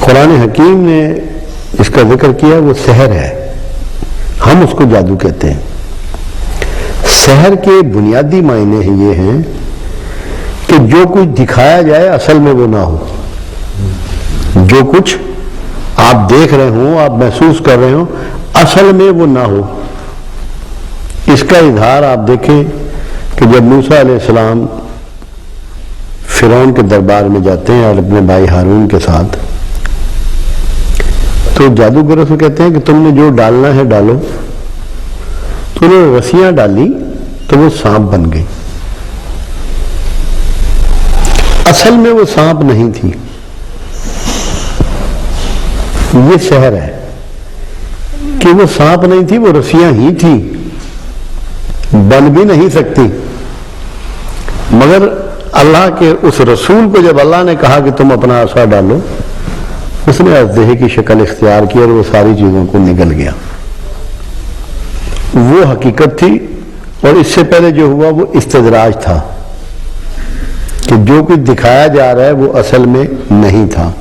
قرآن حکیم نے اس کا ذکر کیا، وہ سحر ہے، ہم اس کو جادو کہتے ہیں۔ سحر کے بنیادی معنی یہ ہیں کہ جو کچھ دکھایا جائے اصل میں وہ نہ ہو، جو کچھ آپ دیکھ رہے ہوں، آپ محسوس کر رہے ہوں، اصل میں وہ نہ ہو۔ اس کا اظہار آپ دیکھیں کہ جب موسیٰ علیہ السلام فرعون کے دربار میں جاتے ہیں اور اپنے بھائی ہارون کے ساتھ، تو جادوگروں سے کہتے ہیں کہ تم نے جو ڈالنا ہے ڈالو، تو انہوں نے رسیاں ڈالی تو وہ سانپ بن گئی۔ اصل میں وہ سانپ نہیں تھی، یہ سحر ہے کہ وہ سانپ نہیں تھی، وہ رسیاں ہی تھی، بن بھی نہیں سکتی۔ مگر اللہ کے اس رسول کو جب اللہ نے کہا کہ تم اپنا عصا ڈالو، اس نے اژدہے کی شکل اختیار کی اور وہ ساری چیزوں کو نگل گیا۔ وہ حقیقت تھی، اور اس سے پہلے جو ہوا وہ استدراج تھا کہ جو کچھ دکھایا جا رہا ہے وہ اصل میں نہیں تھا۔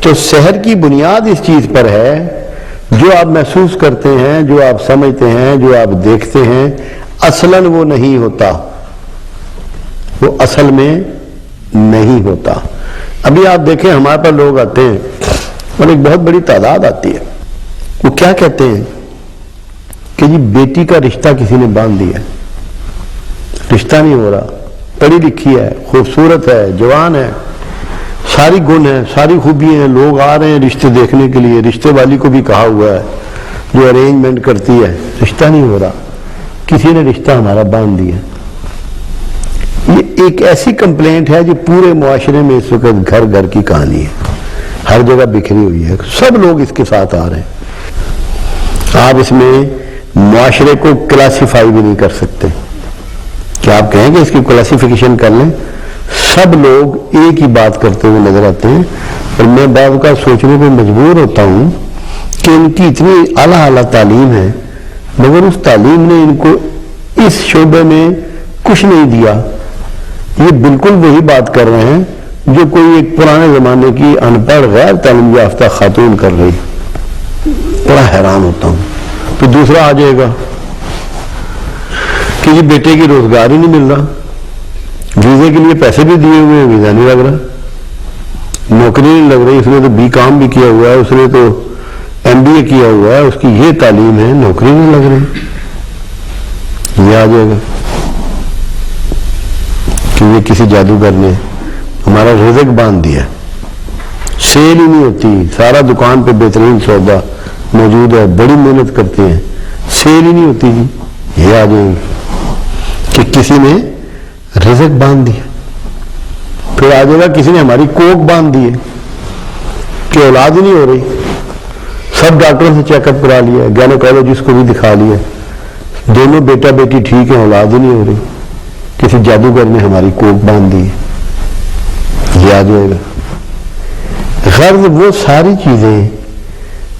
تو سحر کی بنیاد اس چیز پر ہے، جو آپ محسوس کرتے ہیں، جو آپ سمجھتے ہیں، جو آپ دیکھتے ہیں، اصلاً وہ نہیں ہوتا، وہ اصل میں نہیں ہوتا۔ ابھی آپ دیکھیں ہمارے پاس لوگ آتے ہیں اور ایک بہت بڑی تعداد آتی ہے، وہ کیا کہتے ہیں کہ جی بیٹی کا رشتہ کسی نے باندھ دیا، رشتہ نہیں ہو رہا، پڑھی لکھی ہے، خوبصورت ہے، جوان ہے، ساری گن ہیں، ساری خوبی ہیں، لوگ آ رہے ہیں رشتے دیکھنے کے لیے، رشتے والی کو بھی کہا ہوا ہے جو ارینجمنٹ کرتی ہے، رشتہ نہیں ہو رہا، کسی نے رشتہ ہمارا باندھ دیا۔ یہ ایک ایسی کمپلینٹ ہے جو پورے معاشرے میں اس وقت گھر گھر کی کہانی ہے، ہر جگہ بکھری ہوئی ہے، سب لوگ اس کے ساتھ آ رہے ہیں۔ آپ اس میں معاشرے کو کلاسیفائی بھی نہیں کر سکتے کہ آپ کہیں کہ اس کی کلاسیفیکیشن کر لیں، سب لوگ ایک ہی بات کرتے ہوئے نظر آتے ہیں۔ اور میں بعض اوقات سوچنے پہ مجبور ہوتا ہوں کہ ان کی اتنی اعلیٰ تعلیم ہے، مگر اس تعلیم نے ان کو اس شعبے میں کچھ نہیں دیا۔ یہ بالکل وہی بات کر رہے ہیں جو کوئی ایک پرانے زمانے کی ان پڑھ غیر تعلیم یافتہ خاتون کر رہی۔ بڑا حیران ہوتا ہوں۔ پھر دوسرا آ جائے گا کہ یہ بیٹے کی روزگار ہی نہیں مل رہا، ویزے کے لیے پیسے بھی دیے ہوئے ہیں، ویزا نہیں لگ رہا، نوکری نہیں لگ رہی، اس نے تو بی کام بھی کیا ہوا ہے، اس نے تو ایم بی اے کیا ہوا ہے، اس کی یہ تعلیم ہے، نوکری نہیں لگ رہی۔ یہ آ جائے گا کہ یہ کسی جادوگر نے ہمارا رزق باندھ دیا، سیل ہی نہیں ہوتی، سارا دکان پہ بہترین سودا موجود ہے، بڑی محنت کرتے ہیں، سیل ہی نہیں ہوتی جی۔ یہ آ جائے گی کہ کسی نے رزق باندھ دیا۔ پھر آ جائے گا کسی نے ہماری کوک باندھ دی ہے کہ اولاد ہی نہیں ہو رہی، سب ڈاکٹروں سے چیک اپ کرا لیا، گینیکالوجسٹ کو بھی دکھا لیا، دونوں بیٹا بیٹی ٹھیک ہیں، اولاد ہی نہیں ہو رہی، کسی جادوگر نے ہماری کوک باندھ دی ہے۔ یہ آ جائے گا۔ غرض وہ ساری چیزیں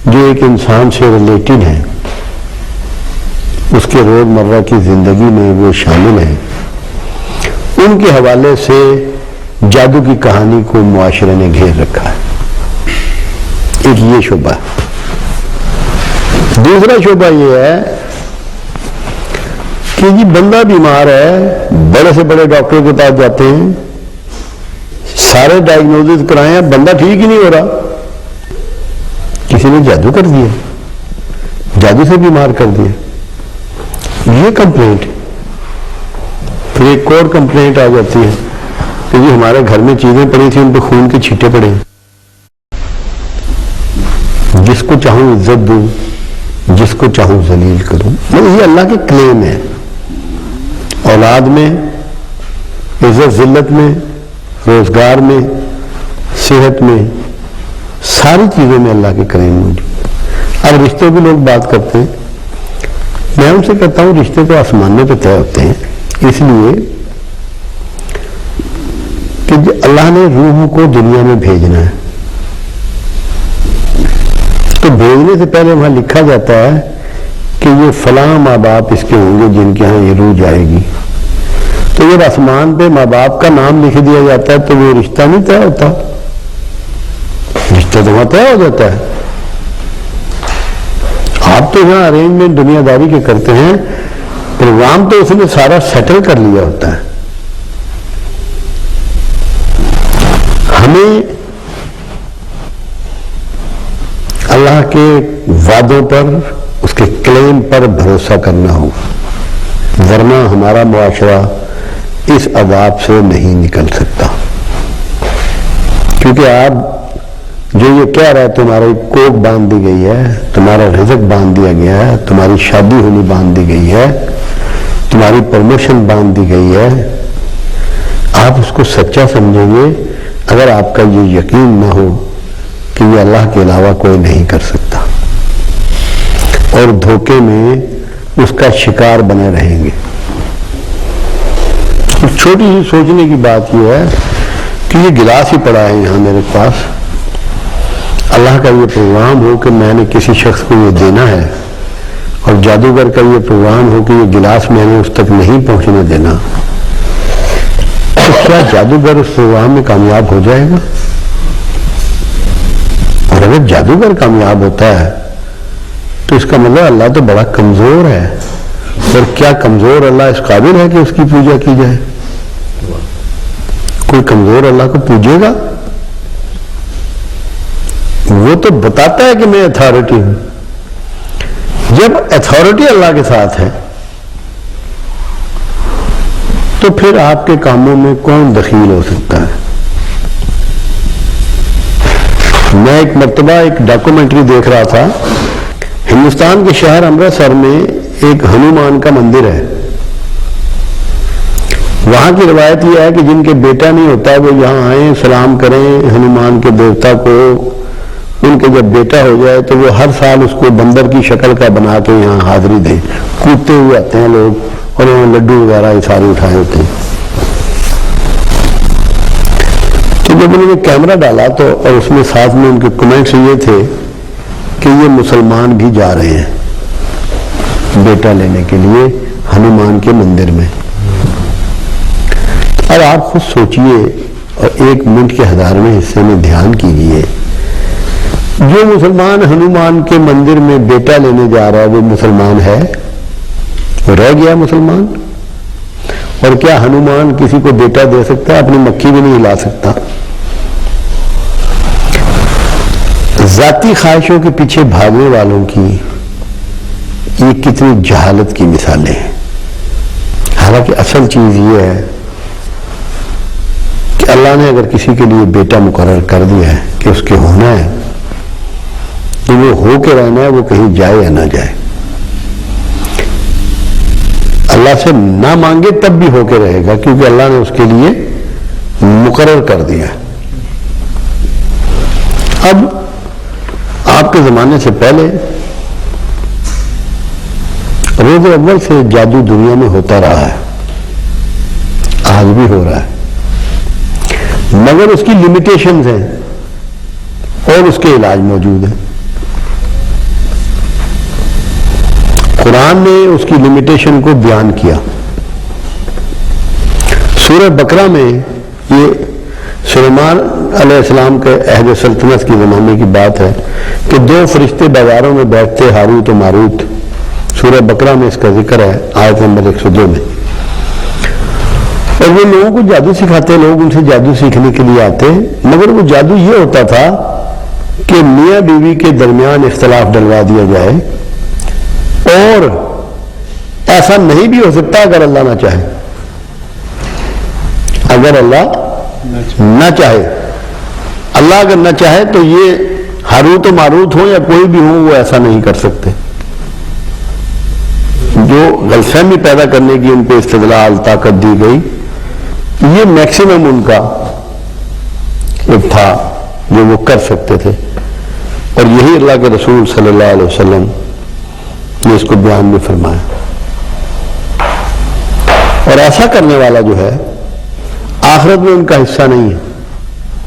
جو ایک انسان سے ریلیٹڈ ہیں، اس کے روزمرہ کی زندگی میں وہ شامل ہیں، ان کے حوالے سے جادو کی کہانی کو معاشرے نے گھیر رکھا ہے۔ ایک یہ شعبہ ہے۔ دوسرا شعبہ یہ ہے کہ جی بندہ بیمار ہے، بڑے سے بڑے ڈاکٹر کے پاس جاتے ہیں، سارے ڈائگنوزز کرائے ہیں، بندہ ٹھیک ہی نہیں ہو رہا، کسی نے جادو کر دیا، جادو سے بیمار کر دیا۔ یہ کمپلینٹ۔ پھر ایک اور کمپلینٹ آ جاتی ہے کہ جی ہمارے گھر میں چیزیں پڑی تھیں، ان پہ خون کے چھینٹے پڑے ہیں، جس کو چاہوں عزت دوں، جس کو چاہوں ذلیل کروں۔ یہ اللہ کے کلیم ہے۔ اولاد میں، عزت ذلت میں، روزگار میں، صحت میں، ساری چیزوں میں اللہ کے کلیم موجود۔ اب رشتوں کی لوگ بات کرتے ہیں، میں ان سے کہتا ہوں رشتے تو آسمانوں پہ طے ہوتے ہیں، اس لیے کہ اللہ نے روح کو دنیا میں بھیجنا ہے، تو بھیجنے سے پہلے وہاں لکھا جاتا ہے کہ یہ فلاں ماں باپ اس کے ہوں گے جن کے ہاں یہ روح جائے گی۔ تو جب آسمان پہ ماں باپ کا نام لکھ دیا جاتا ہے تو وہ رشتہ نہیں طے ہوتا، رشتہ تو وہاں طے ہو جاتا ہے. آپ تو یہاں ارینجمنٹ دنیا داری کے کرتے ہیں، پروگرام تو اس نے سارا سیٹل کر لیا ہوتا ہے. ہمیں اللہ کے وعدوں پر، اس کے کلیم پر بھروسہ کرنا ہوگا، ورنہ ہمارا معاشرہ اس عذاب سے نہیں نکل سکتا. کیونکہ آپ جو یہ کہہ رہا ہے تمہاری کوک باندھ دی گئی ہے، تمہارا رزق باندھ دیا گیا ہے، تمہاری شادی ہونی باندھ دی گئی ہے، تمہاری پروموشن باندھ دی گئی ہے، آپ اس کو سچا سمجھیں گے اگر آپ کا یہ یقین نہ ہو کہ یہ اللہ کے علاوہ کوئی نہیں کر سکتا، اور دھوکے میں اس کا شکار بنے رہیں گے. چھوٹی سی سوچنے کی بات یہ ہے کہ یہ گلاس ہی پڑا ہے یہاں میرے پاس، اللہ کا یہ پروگرام ہو کہ میں نے کسی شخص کو یہ دینا ہے، اور جادوگر کا یہ پروگرام ہو کہ یہ گلاس میں نے اس تک نہیں پہنچنے دینا، تو کیا جادوگر اس پروگرام میں کامیاب ہو جائے گا؟ اور اگر جادوگر کامیاب ہوتا ہے تو اس کا مطلب اللہ تو بڑا کمزور ہے. اور کیا کمزور اللہ اس قابل ہے کہ اس کی پوجا کی جائے؟ کوئی کمزور اللہ کو پوجے گا؟ وہ تو بتاتا ہے کہ میں اتھارٹی ہوں. جب اتھارٹی اللہ کے ساتھ ہے تو پھر آپ کے کاموں میں کون دخیل ہو سکتا ہے؟ میں ایک مرتبہ ایک ڈاکومنٹری دیکھ رہا تھا. ہندوستان کے شہر امرتسر میں ایک ہنومان کا مندر ہے. وہاں کی روایت یہ ہے کہ جن کے بیٹا نہیں ہوتا وہ یہاں آئیں، سلام کریں ہنومان کے دیوتا کو. ان کے جب بیٹا ہو جائے تو وہ ہر سال اس کو بندر کی شکل کا بنا کے یہاں حاضری دیں. کودتے ہوئے آتے ہیں لوگ، اور انہوں نے لڈو وغیرہ یہ سارے اٹھائے ہوتے ہیں. تو جب انہوں نے کیمرہ ڈالا تو، اور اس میں ساتھ میں ان کے کمنٹس یہ تھے کہ یہ مسلمان بھی جا رہے ہیں بیٹا لینے کے لیے ہنومان کے مندر میں. اور آپ خود سوچئے اور 1 منٹ کے 1000ویں حصے میں دھیان کیجئے، جو مسلمان ہنومان کے مندر میں بیٹا لینے جا رہا ہے وہ مسلمان ہے؟ وہ رہ گیا مسلمان؟ اور کیا ہنومان کسی کو بیٹا دے سکتا ہے؟ اپنی مکھی بھی نہیں ہلا سکتا. ذاتی خواہشوں کے پیچھے بھاگنے والوں کی یہ کتنی جہالت کی مثالیں ہیں. حالانکہ اصل چیز یہ ہے کہ اللہ نے اگر کسی کے لیے بیٹا مقرر کر دیا ہے کہ اس کے ہونا ہے تو وہ ہو کے رہنا ہے، وہ کہیں جائے یا نہ جائے. اللہ سے نہ مانگے تب بھی ہو کے رہے گا، کیونکہ اللہ نے اس کے لیے مقرر کر دیا. اب آپ کے زمانے سے پہلے روز اول سے جادو دنیا میں ہوتا رہا ہے، آج بھی ہو رہا ہے، مگر اس کی لمیٹیشنز ہیں اور اس کے علاج موجود ہیں. قرآن نے اس کی لمیٹیشن کو بیان کیا. سورہ بقرہ میں یہ سلیمان علیہ السلام کے عہد سلطنت کی زمانے کی بات ہے کہ 2 فرشتے بازاروں میں بیٹھتے، ہاروت و ماروت. سورہ بقرہ میں اس کا ذکر ہے، آیت نمبر 102 میں. اور وہ لوگوں کو جادو سکھاتے، لوگ ان سے جادو سیکھنے کے لیے آتے، مگر وہ جادو یہ ہوتا تھا کہ میاں بیوی کے درمیان اختلاف ڈلوا دیا جائے، اور ایسا نہیں بھی ہو سکتا اگر اللہ نہ چاہے. اگر اللہ نہ چاہے، اللہ اگر نہ چاہے تو یہ ہاروت و ماروت ہو یا کوئی بھی ہو، وہ ایسا نہیں کر سکتے. جو غلط فہمی پیدا کرنے کی ان پہ استدلال طاقت دی گئی، یہ میکسیمم ان کا ایک تھا جو وہ کر سکتے تھے. اور یہی اللہ کے رسول صلی اللہ علیہ وسلم نے اس کو بیان میں فرمایا. اور ایسا کرنے والا جو ہے آخرت میں ان کا حصہ نہیں ہے.